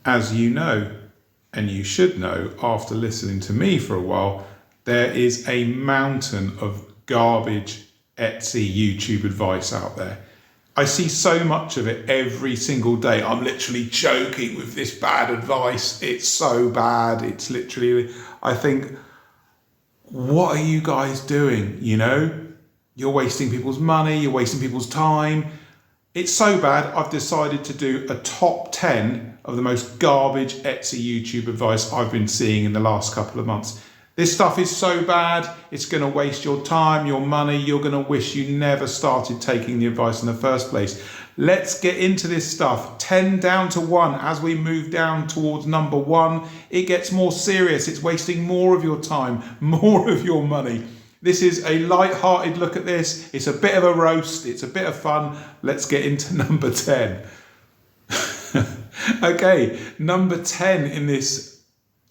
as you know, and you should know after listening to me for a while, there is a mountain of garbage Etsy YouTube advice out there. I see so much of it every single day. I'm literally choking with this bad advice. It's so bad. It's literally, I think, what are you guys doing? You know, you're wasting people's money, you're wasting people's time. It's so bad, I've decided to do a top 10 of the most garbage Etsy YouTube advice I've been seeing in the last couple of months. This stuff is so bad, it's going to waste your time, your money. You're going to wish you never started taking the advice in the first place. Let's get into this stuff. 10 down to 1. As we move down towards number 1, it gets more serious. It's wasting more of your time, more of your money. This is a light-hearted look at this. It's a bit of a roast. It's a bit of fun. Let's get into number 10. Okay, number 10 in this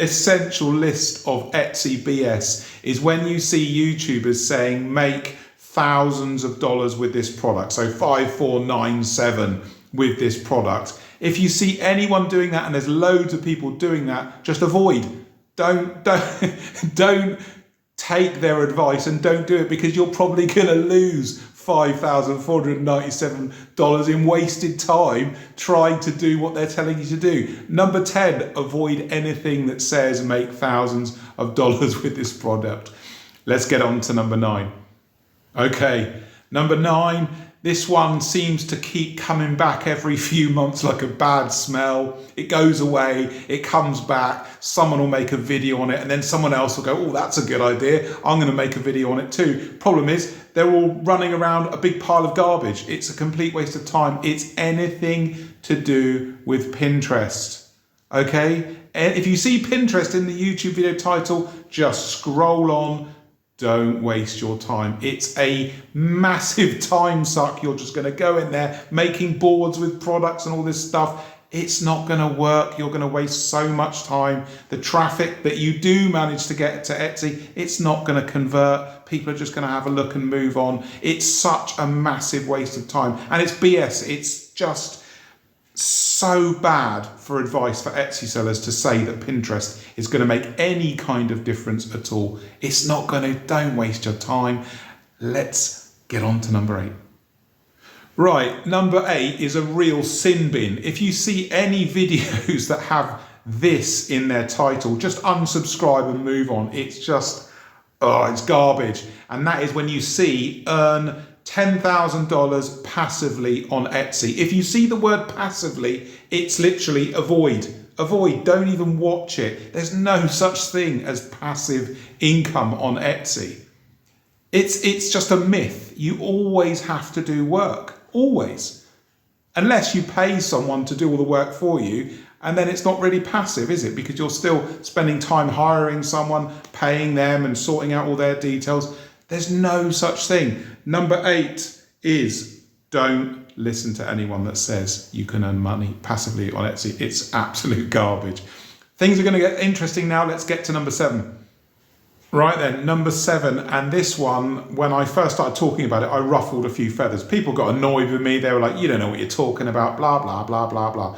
essential list of Etsy BS is when you see YouTubers saying make thousands of dollars with this product. So 5497 with this product. If you see anyone doing that, and there's loads of people doing that, just avoid. Don't take their advice and don't do it, because you're probably going to lose $5,497 in wasted time trying to do what they're telling you to do. Number 10, avoid anything that says make thousands of dollars with this product. Let's get on to number 9. Okay, number 9, this one seems to keep coming back every few months like a bad smell. It goes away, it comes back, someone will make a video on it, and then someone else will go, oh, that's a good idea, I'm going to make a video on it too. Problem is, they're all running around a big pile of garbage. It's a complete waste of time. It's anything to do with Pinterest, okay? And if you see Pinterest in the YouTube video title, just scroll on. Don't waste your time. It's a massive time suck. You're just going to go in there making boards with products and all this stuff. It's not going to work. You're going to waste so much time. The traffic that you do manage to get to Etsy, it's not going to convert. People are just going to have a look and move on. It's such a massive waste of time. And it's BS. It's just so bad for advice for Etsy sellers to say that Pinterest is going to make any kind of difference at all. It's not going to. Don't waste your time. Let's get on to number 8. Right, number 8 is a real sin bin. If you see any videos that have this in their title, just unsubscribe and move on. It's just, it's garbage. And that is when you see earn $10,000 passively on Etsy. If you see the word passively, it's literally avoid. Avoid, don't even watch it. There's no such thing as passive income on Etsy. It's just a myth. You always have to do work, always. Unless you pay someone to do all the work for you, and then it's not really passive, is it? Because you're still spending time hiring someone, paying them and sorting out all their details. There's no such thing. Number 8 is don't listen to anyone that says you can earn money passively on Etsy. It's absolute garbage. Things are going to get interesting now. Let's get to number 7. Right then, number 7, and this one, when I first started talking about it, I ruffled a few feathers. People got annoyed with me. They were like, you don't know what you're talking about, blah, blah, blah, blah, blah.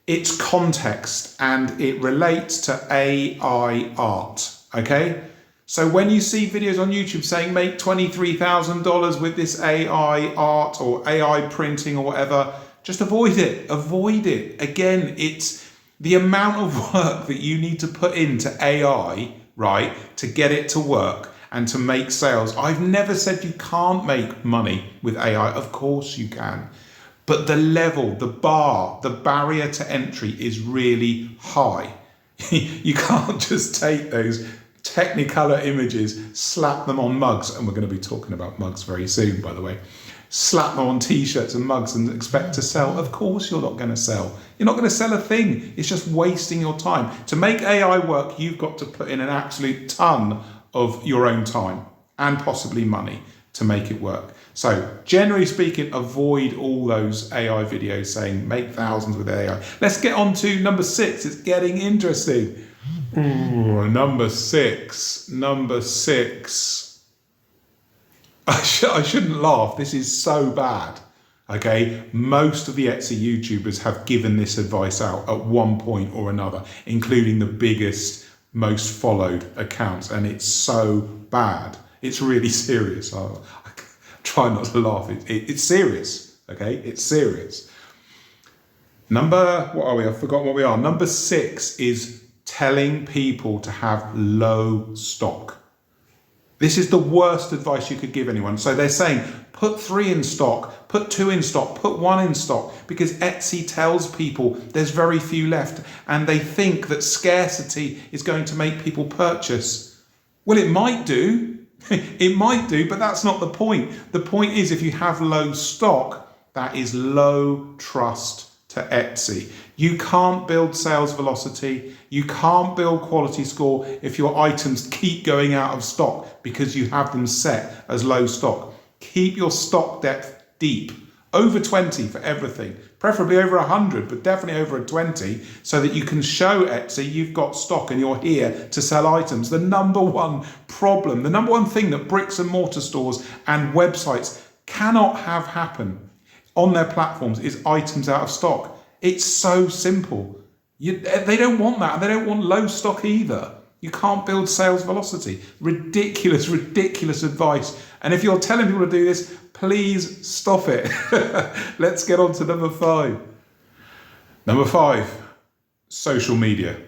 It's context, and it relates to AI art, okay? So when you see videos on YouTube saying make $23,000 with this AI art or AI printing or whatever, just avoid it. Avoid it. Again, it's the amount of work that you need to put into AI, right, to get it to work and to make sales. I've never said you can't make money with AI. Of course you can. But the level, the bar, the barrier to entry is really high. You can't just take those Technicolor images, slap them on mugs, and we're going to be talking about mugs very soon, by the way. Slap them on t-shirts and mugs and expect to sell. Of course you're not going to sell. You're not going to sell a thing. It's just wasting your time. To make AI work, you've got to put in an absolute ton of your own time and possibly money to make it work. So generally speaking, avoid all those AI videos saying make thousands with AI. Let's get on to number 6. It's getting interesting. Ooh, number 6. I shouldn't laugh. This is so bad. Okay, most of the Etsy YouTubers have given this advice out at one point or another, including the biggest, most followed accounts, and it's so bad. It's really serious. I try not to laugh. It's serious. Okay, it's serious. What are we? I've forgotten what we are. Number 6 is telling people to have low stock. This is the worst advice you could give anyone. So they're saying, put 3 in stock, put 2 in stock, put 1 in stock, because Etsy tells people there's very few left, and they think that scarcity is going to make people purchase. Well, it might do. It might do, but that's not the point. The point is, if you have low stock, that is low trust to Etsy. You can't build sales velocity. You can't build quality score if your items keep going out of stock because you have them set as low stock. Keep your stock depth deep, over 20 for everything, preferably over 100, but definitely over a 20, so that you can show Etsy you've got stock and you're here to sell items. The number one problem, the number one thing that bricks and mortar stores and websites cannot have happen on their platforms is items out of stock. It's so simple. They don't want that, and they don't want low stock either. You can't build sales velocity. Ridiculous, ridiculous advice. And if you're telling people to do this, please stop it. Let's get on to number 5. Number 5, social media.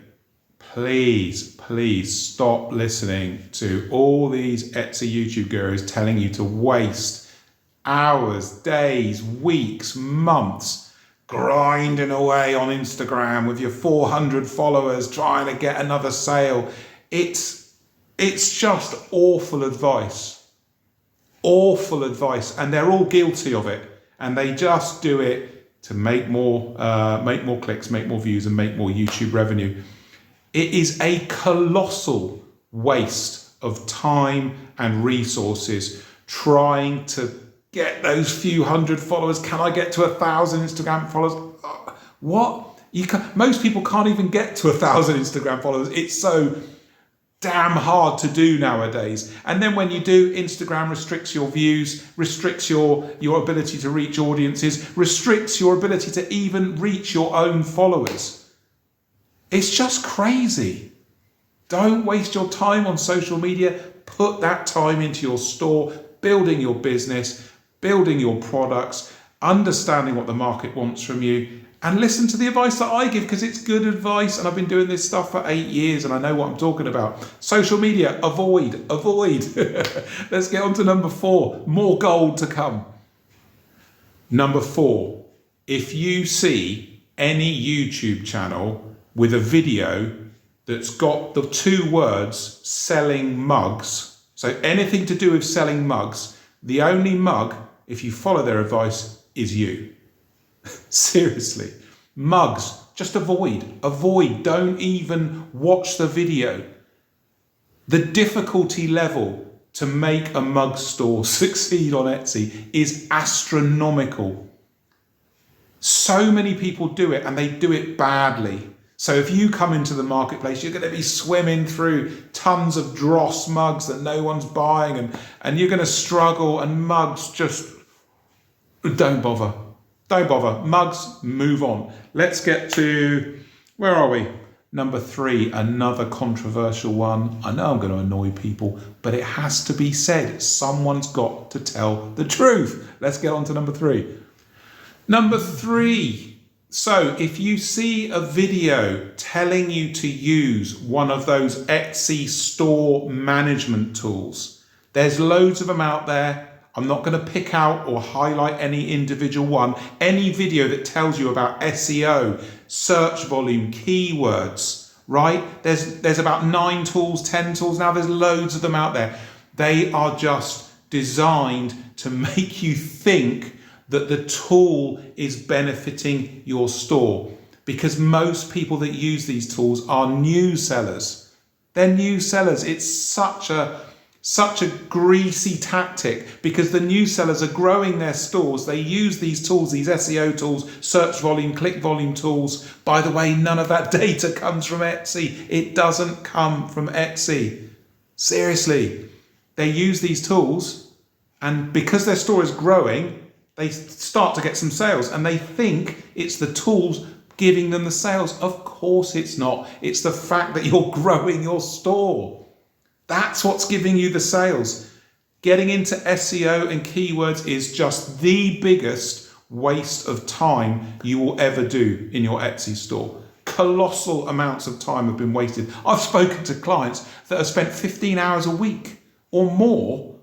Please, please stop listening to all these Etsy YouTube gurus telling you to waste hours, days, weeks, months, grinding away on Instagram with your 400 followers trying to get another sale. It's just awful advice. Awful advice. And they're all guilty of it. And they just do it to make more clicks, make more views, and make more YouTube revenue. It is a colossal waste of time and resources trying to get those few hundred followers. Can I get to 1,000 Instagram followers? What? Most people can't even get to 1,000 Instagram followers. It's so damn hard to do nowadays. And then when you do, Instagram restricts your views, restricts your ability to reach audiences, restricts your ability to even reach your own followers. It's just crazy. Don't waste your time on social media. Put that time into your store, building your business, building your products, understanding what the market wants from you, and listen to the advice that I give, because it's good advice, and I've been doing this stuff for 8 years and I know what I'm talking about. Social media, avoid. Let's get on to number 4, more gold to come. Number 4, if you see any YouTube channel with a video that's got the 2 words selling mugs, so anything to do with selling mugs, the only mug, if you follow their advice, is you. Seriously. Mugs, just avoid. Don't even watch the video. The difficulty level to make a mug store succeed on Etsy is astronomical. So many people do it, and they do it badly. So if you come into the marketplace, you're going to be swimming through tons of dross mugs that no one's buying, and you're going to struggle, and mugs just don't bother. Mugs, move on. Let's get to, where are we? Number 3, another controversial one. I know I'm going to annoy people, but it has to be said. Someone's got to tell the truth. Let's get on to number 3. Number 3. So if you see a video telling you to use one of those Etsy store management tools, there's loads of them out there. I'm not going to pick out or highlight any individual one. Any video that tells you about SEO, search volume, keywords, right? There's about 9 tools, 10 tools now. There's loads of them out there. They are just designed to make you think that the tool is benefiting your store, because most people that use these tools are new sellers. They're new sellers. It's such a greasy tactic, because the new sellers are growing their stores. They use these tools, these SEO tools, search volume, click volume tools. By the way, none of that data comes from Etsy. It doesn't come from Etsy. Seriously. They use these tools, and because their store is growing, they start to get some sales and they think it's the tools giving them the sales. Of course it's not. It's the fact that you're growing your store. That's what's giving you the sales. Getting into SEO and keywords is just the biggest waste of time you will ever do in your Etsy store. Colossal amounts of time have been wasted. I've spoken to clients that have spent 15 hours a week or more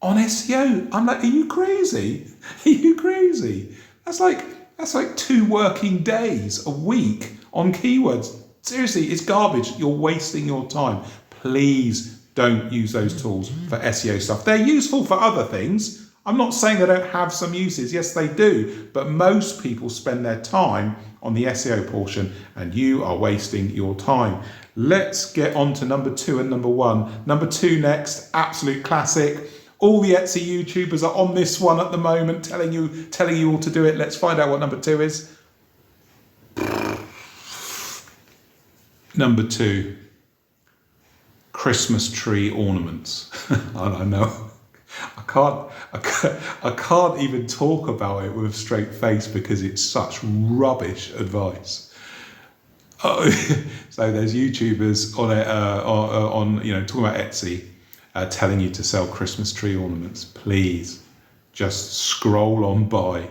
on SEO. I'm like, are you crazy? Are you crazy? That's like 2 working days a week on keywords. Seriously, it's garbage. You're wasting your time. Please don't use those tools for SEO stuff. They're useful for other things. I'm not saying they don't have some uses. Yes, they do. But most people spend their time on the SEO portion and you are wasting your time. Let's get on to number 2 and number 1. Number 2 next, absolute classic. All the Etsy YouTubers are on this one at the moment, telling you all to do it. Let's find out what number 2 is. Number 2, Christmas tree ornaments. I know. I can't even talk about it with a straight face because it's such rubbish advice. So there's YouTubers on it, talking about Etsy, telling you to sell Christmas tree ornaments. Please, just scroll on by.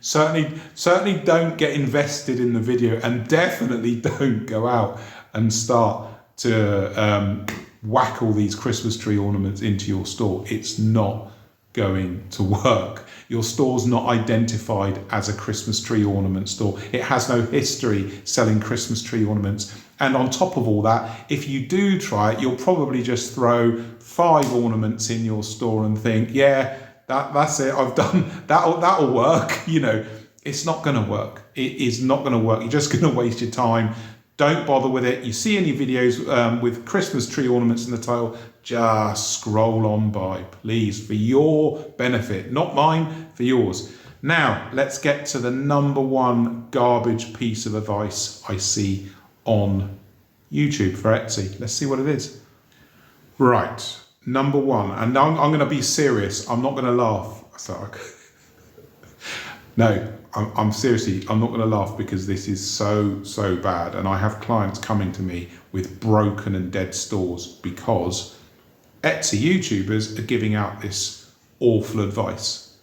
Certainly don't get invested in the video, and definitely don't go out and start to whack all these Christmas tree ornaments into your store. It's not going to work. Your store's not identified as a Christmas tree ornament store. It has no history selling Christmas tree ornaments. And on top of all that, if you do try it, you'll probably just throw 5 ornaments in your store and think, yeah, that's it, I've done, that'll work. It's not going to work. It is not going to work. You're just going to waste your time. Don't bother with it. You see any videos with Christmas tree ornaments in the title, just scroll on by, please, for your benefit, not mine, for yours. Now, let's get to the number 1 garbage piece of advice I see on YouTube for Etsy. Let's see what it is. Right, number 1, and I'm going to be serious. I'm not going to laugh. No, I'm seriously, I'm not going to laugh because this is so bad. And I have clients coming to me with broken and dead stores because Etsy YouTubers are giving out this awful advice.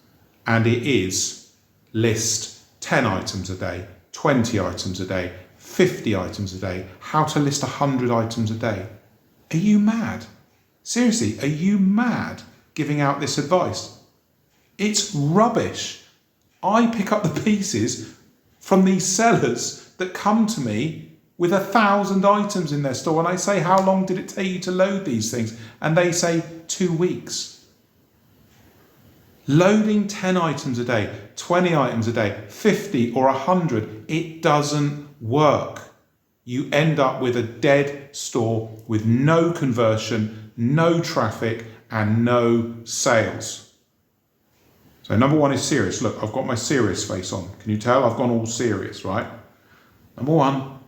And it is list 10 items a day, 20 items a day, 50 items a day, how to list 100 items a day. Are you mad? Seriously, are you mad giving out this advice? It's rubbish. I pick up the pieces from these sellers that come to me with 1,000 items in their store, and I say, how long did it take you to load these things? And they say 2 weeks. Loading 10 items a day, 20 items a day, 50 or 100, it doesn't work. You end up with a dead store with no conversion, no traffic, and no sales. So number 1 is serious. Look, I've got my serious face on. Can you tell? I've gone all serious, right? Number 1,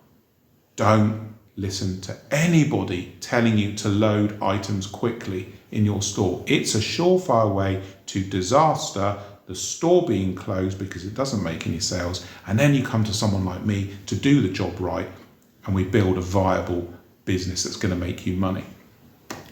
don't listen to anybody telling you to load items quickly in your store. It's a surefire way to disaster, the store being closed because it doesn't make any sales. And then you come to someone like me to do the job right, and we build a viable business that's going to make you money.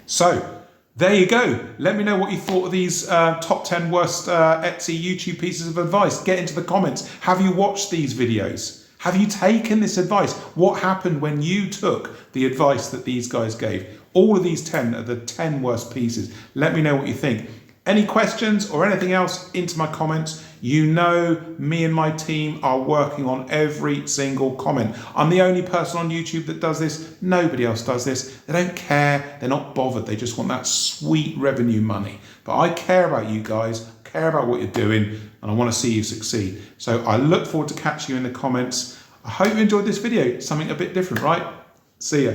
So, there you go. Let me know what you thought of these top 10 worst Etsy YouTube pieces of advice. Get into the comments. Have you watched these videos? Have you taken this advice? What happened when you took the advice that these guys gave? All of these 10 are the 10 worst pieces. Let me know what you think. Any questions or anything else, into my comments. You know me and my team are working on every single comment. I'm the only person on YouTube that does this. Nobody else does this. They don't care. They're not bothered. They just want that sweet revenue money. But I care about you guys, care about what you're doing, and I want to see you succeed. So I look forward to catching you in the comments. I hope you enjoyed this video. Something a bit different, right? See ya.